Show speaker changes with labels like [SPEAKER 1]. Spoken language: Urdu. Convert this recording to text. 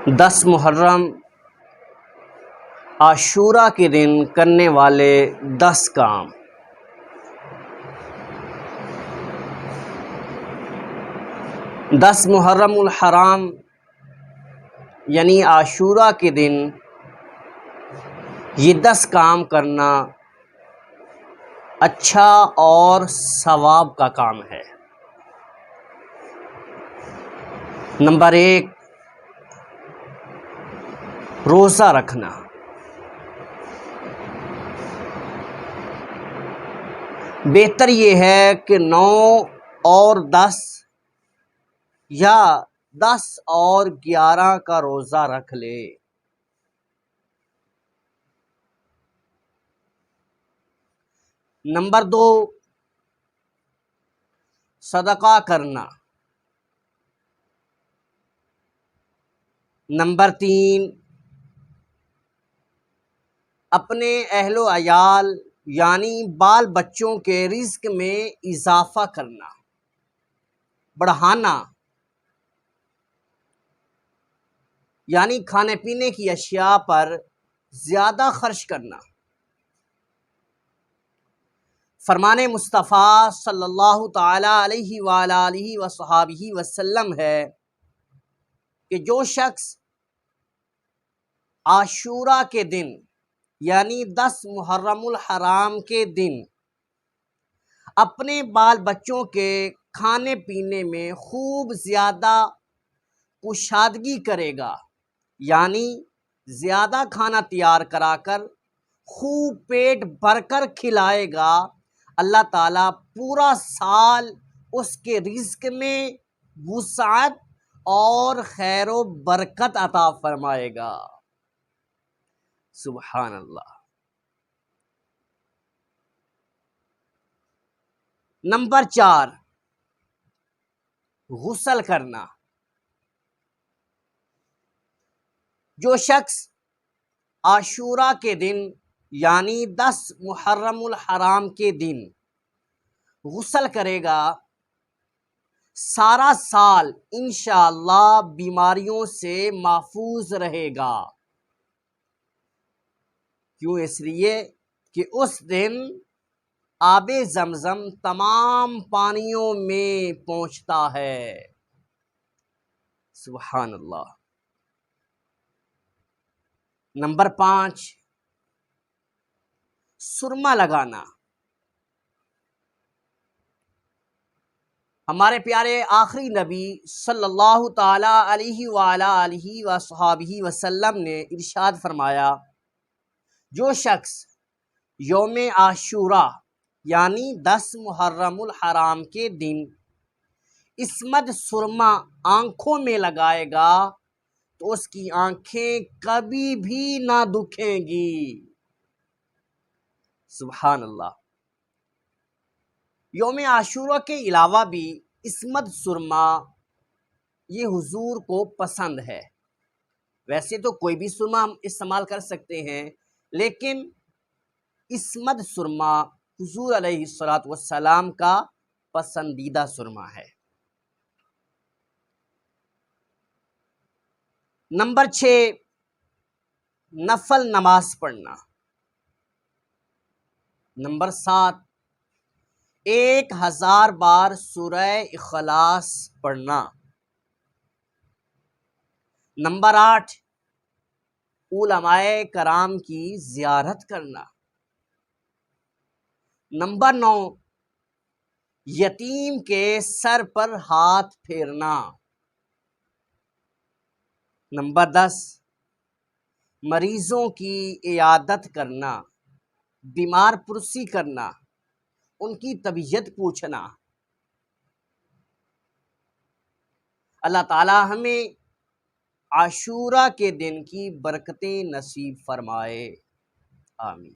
[SPEAKER 1] 10 محرم عاشورہ کے دن کرنے والے 10 کام۔ 10 محرم الحرام یعنی عاشورہ کے دن یہ 10 کام کرنا اچھا اور ثواب کا کام ہے۔ نمبر 1، روزہ رکھنا۔ بہتر یہ ہے کہ 9 اور 10 یا 10 اور 11 کا روزہ رکھ لے۔ نمبر 2، صدقہ کرنا۔ نمبر 3، اپنے اہل و عیال یعنی بال بچوں کے رزق میں اضافہ کرنا، بڑھانا، یعنی کھانے پینے کی اشیاء پر زیادہ خرچ کرنا۔ فرمان مصطفیٰ صلی اللہ تعالی علیہ وآلہ وصحبہ وسلم ہے کہ جو شخص عاشورہ کے دن یعنی 10 محرم الحرام کے دن اپنے بال بچوں کے کھانے پینے میں خوب زیادہ کشادگی کرے گا، یعنی زیادہ کھانا تیار کرا کر خوب پیٹ بھر کر کھلائے گا، اللہ تعالیٰ پورا سال اس کے رزق میں وسعت اور خیر و برکت عطا فرمائے گا۔ سبحان اللہ۔ نمبر 4، غسل کرنا۔ جو شخص عاشورہ کے دن یعنی 10 محرم الحرام کے دن غسل کرے گا، سارا سال انشاءاللہ بیماریوں سے محفوظ رہے گا۔ کیوں؟ اس لیے کہ اس دن آب زمزم تمام پانیوں میں پہنچتا ہے۔ سبحان اللہ۔ نمبر 5، سرما لگانا۔ ہمارے پیارے آخری نبی صلی اللہ تعالی علیہ وآلہ وصحبہ وسلم نے ارشاد فرمایا، جو شخص یوم عاشورہ یعنی 10 محرم الحرام کے دن عصمت سرما آنکھوں میں لگائے گا تو اس کی آنکھیں کبھی بھی نہ دکھیں گی۔ سبحان اللہ۔ یوم عاشورہ کے علاوہ بھی عصمت سرما یہ حضور کو پسند ہے۔ ویسے تو کوئی بھی سرما ہم استعمال کر سکتے ہیں، لیکن عصمت سرما حضور علیہ السلام کا پسندیدہ سرما ہے۔ نمبر 6، نفل نماز پڑھنا۔ نمبر 7، 1000 بار سورہ اخلاص پڑھنا۔ نمبر 8، علماء کرام کی زیارت کرنا۔ نمبر 9، یتیم کے سر پر ہاتھ پھیرنا۔ نمبر 10، مریضوں کی عیادت کرنا، بیمار پرسی کرنا، ان کی طبیعت پوچھنا۔ اللہ تعالی ہمیں عاشورہ کے دن کی برکتیں نصیب فرمائے، آمین۔